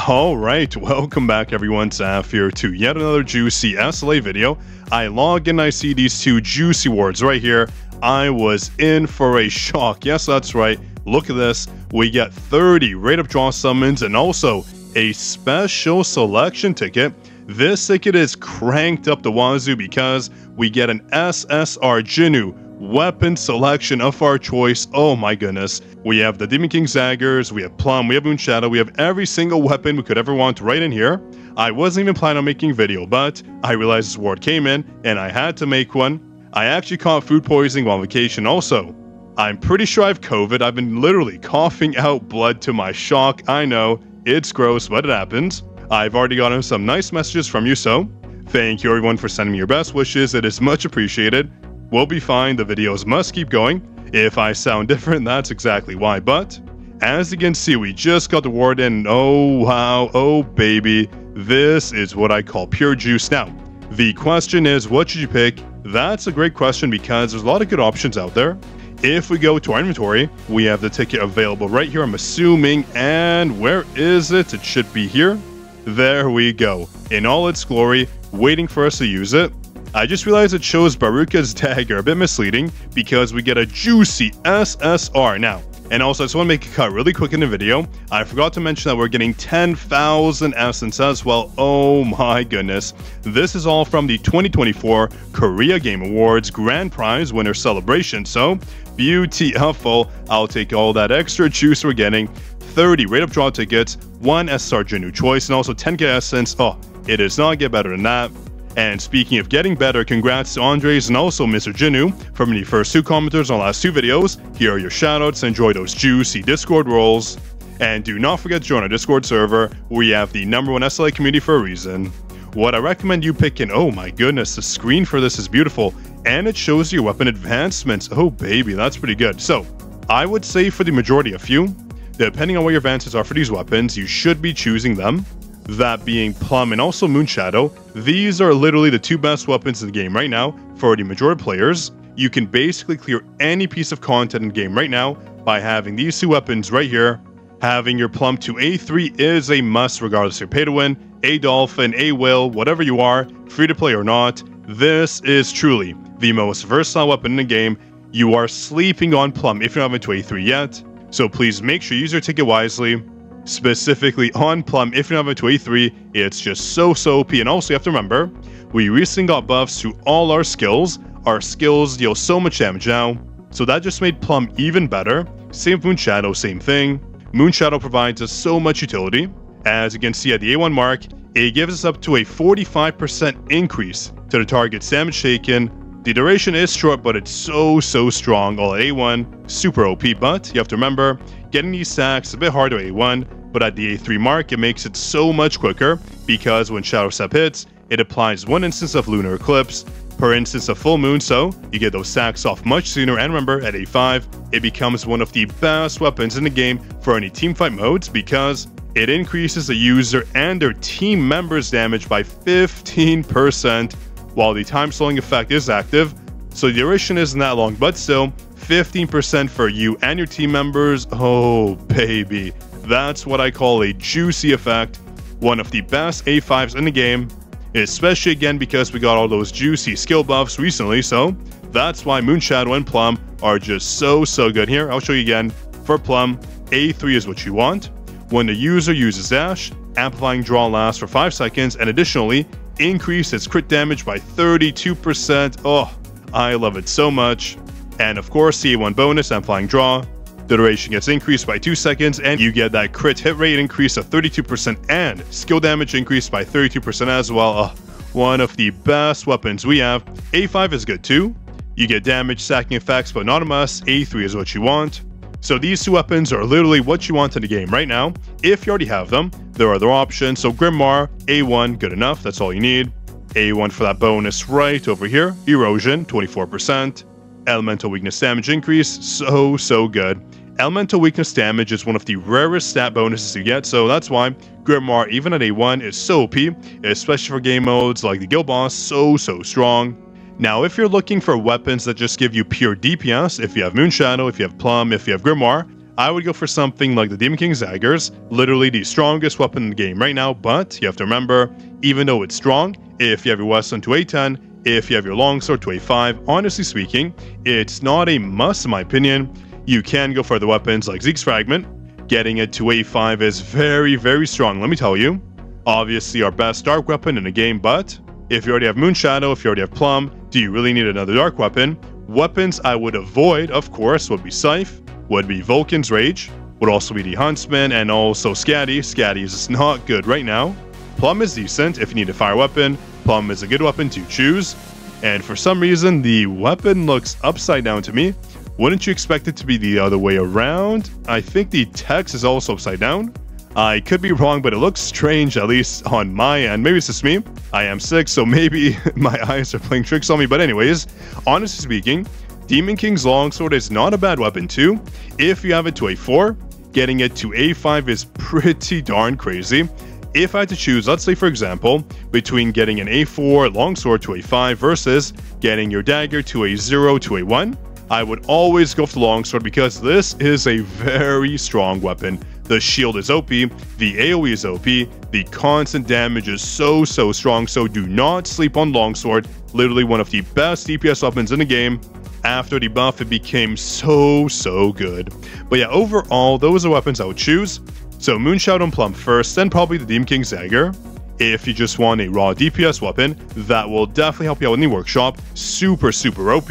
Alright, welcome back everyone, Zaf here to yet another juicy SLA video. I log in, I see these two juicy words right here. I was in for a shock. Yes, that's right. Look at this. We get 30 rate-up draw summons and also a special selection ticket. This ticket is cranked up the wazoo because we get an SSR JINWOO weapon selection of our choice. Oh my goodness. We have the Demon King Zaggers, we have Plum, we have Moonshadow, we have every single weapon we could ever want right in here. I wasn't even planning on making a video, but I realized this word came in and I had to make one. I actually caught food poisoning while on vacation also. I'm pretty sure I have COVID. I've been literally coughing out blood to my shock. I know, it's gross, but it happens. I've already gotten some nice messages from you, so thank you everyone for sending me your best wishes. It is much appreciated. We'll be fine, the videos must keep going. If I sound different, that's exactly why, but as you can see, we just got the word in. Oh wow, oh baby, this is what I call pure juice. Now, the question is, what should you pick? That's a great question because there's a lot of good options out there. If we go to our inventory, we have the ticket available right here, I'm assuming, and where is it? It should be here. There we go, in all its glory, waiting for us to use it. I just realized it shows Baruka's dagger, a bit misleading, because we get a juicy SSR now. And also, I just want to make a cut really quick in the video. I forgot to mention that we're getting 10,000 essence as well. Oh my goodness. This is all from the 2024 Korea Game Awards Grand Prize Winner Celebration. So, beautiful. I'll take all that extra juice we're getting. 30 rate-up draw tickets, 1 SSR JINWOO choice, and also 10k essence. Oh, it does not get better than that. And speaking of getting better, congrats to Andres and also Mr. JINWOO for the first two commenters on the last two videos. Here are your shoutouts. Enjoy those juicy Discord rolls. And do not forget to join our Discord server. We have the #1 SLA community for a reason. What I recommend you picking, oh my goodness, the screen for this is beautiful. And it shows your weapon advancements. Oh baby, that's pretty good. So, I would say for the majority of you, depending on what your advances are for these weapons, you should be choosing them. That being Plum and also Moonshadow. These are literally the two best weapons in the game right now for the majority of players. You can basically clear any piece of content in the game right now by having these two weapons right here. Having your Plum to A3 is a must regardless if you're pay to win, a Dolphin, a Whale, whatever you are, free to play or not. This is truly the most versatile weapon in the game. You are sleeping on Plum if you haven't to A3 yet. So please make sure you use your ticket wisely. Specifically on Plum, if you have it to A3, it's just so OP. And also you have to remember, we recently got buffs to all our skills. Our skills deal so much damage now, so that just made Plum even better. Same with Moonshadow, same thing. Moonshadow provides us so much utility. As you can see at the A1 mark, it gives us up to a 45% increase to the target's damage taken. The duration is short, but it's so strong. All at A1, super OP, but you have to remember, getting these stacks is a bit hard to A1, but at the A3 mark, it makes it so much quicker because when Shadow Step hits, it applies 1 instance of Lunar Eclipse per instance of Full Moon, so you get those stacks off much sooner. And remember, at A5, it becomes one of the best weapons in the game for any teamfight modes because it increases the user and their team members' damage by 15%, while the time slowing effect is active, so the duration isn't that long, but still, 15% for you and your team members. Oh baby, that's what I call a juicy effect. One of the best A5s in the game, especially again because we got all those juicy skill buffs recently, so that's why Moonshadow and Plum are just so good. Here, I'll show you again. For Plum, A3 is what you want. When the user uses dash, amplifying draw lasts for 5 seconds, and additionally, increase its crit damage by 32%. Oh, I love it so much. And of course, the A1 bonus, amplifying draw. The duration gets increased by 2 seconds, and you get that crit hit rate increase of 32% and skill damage increased by 32% as well. Oh, one of the best weapons we have. A5 is good too. You get damage stacking effects, but not a must. A3 is what you want. So these two weapons are literally what you want in the game right now. If you already have them, there are other options. So Grimoire, A1, good enough, that's all you need. A1 for that bonus right over here. Erosion, 24%. Elemental weakness damage increase, so good. Elemental weakness damage is one of the rarest stat bonuses you get, so that's why Grimoire, even at A1, is so OP, especially for game modes like the Guild Boss, so strong. Now, if you're looking for weapons that just give you pure DPS, if you have Moonshadow, if you have Plum, if you have Grimoire, I would go for something like the Demon King's Daggers, literally the strongest weapon in the game right now, but you have to remember, even though it's strong, if you have your Westland to A10, if you have your Longsword to A5, honestly speaking, it's not a must in my opinion. You can go for other weapons like Zeke's Fragment. Getting it to A5 is very, very strong, let me tell you. Obviously our best dark weapon in the game, but if you already have Moonshadow, if you already have Plum, do you really need another dark weapon? Weapons I would avoid, of course, would be Scythe, would be Vulcan's Rage, would also be the Huntsman, and also Scatty. Scatty is not good right now. Plum is decent if you need a fire weapon. Plum is a good weapon to choose. And for some reason, the weapon looks upside down to me. Wouldn't you expect it to be the other way around? I think the text is also upside down. I could be wrong, but it looks strange, at least on my end. Maybe it's just me. I am sick, so maybe my eyes are playing tricks on me. But anyways, honestly speaking, Demon King's Longsword is not a bad weapon too. If you have it to A4, getting it to A5 is pretty darn crazy. If I had to choose, let's say for example, between getting an A4 Longsword to A5 versus getting your dagger to A0 to A1, I would always go for the Longsword because this is a very strong weapon. The shield is OP, the AoE is OP, the constant damage is so strong, so do not sleep on Longsword. Literally one of the best DPS weapons in the game. After the buff, it became so good. But yeah, overall, those are weapons I would choose. So Moonshadow and Plum first, then probably the Demon King's Dagger. If you just want a raw DPS weapon, that will definitely help you out in the workshop. Super OP.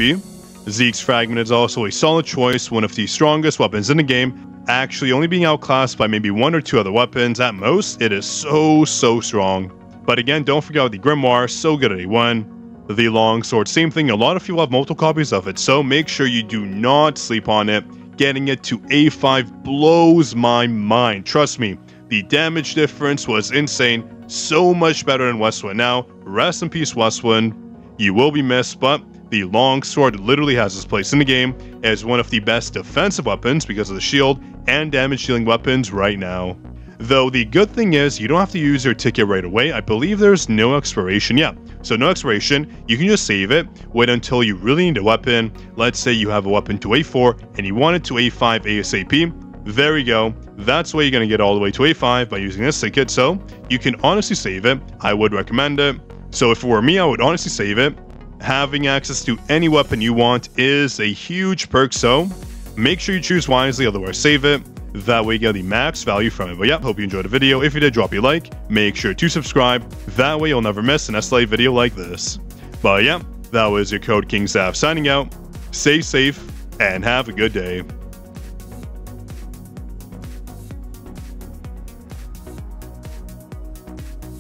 Zeke's Fragment is also a solid choice, one of the strongest weapons in the game. Actually, only being outclassed by maybe one or two other weapons at most, it is so strong. But again, don't forget the Grimoire, so good at A1. The Longsword, same thing, a lot of people have multiple copies of it, so make sure you do not sleep on it. Getting it to A5 blows my mind, trust me. The damage difference was insane, so much better than Westwind. Now, rest in peace Westwind, you will be missed, but the Longsword literally has its place in the game as one of the best defensive weapons because of the shield and damage dealing weapons right now. Though the good thing is you don't have to use your ticket right away. I believe there's no expiration. Yeah, so no expiration. You can just save it, wait until you really need a weapon. Let's say you have a weapon to A4 and you want it to A5 ASAP. There you go. That's why you're going to get all the way to A5 by using this ticket. So you can honestly save it. I would recommend it. So if it were me, I would honestly save it. Having access to any weapon you want is a huge perk, so make sure you choose wisely, otherwise save it. That way you get the max value from it. But yeah, hope you enjoyed the video. If you did, drop a like. Make sure to subscribe. That way you'll never miss an SLA video like this. But yeah, that was your Code King Zaf signing out. Stay safe and have a good day.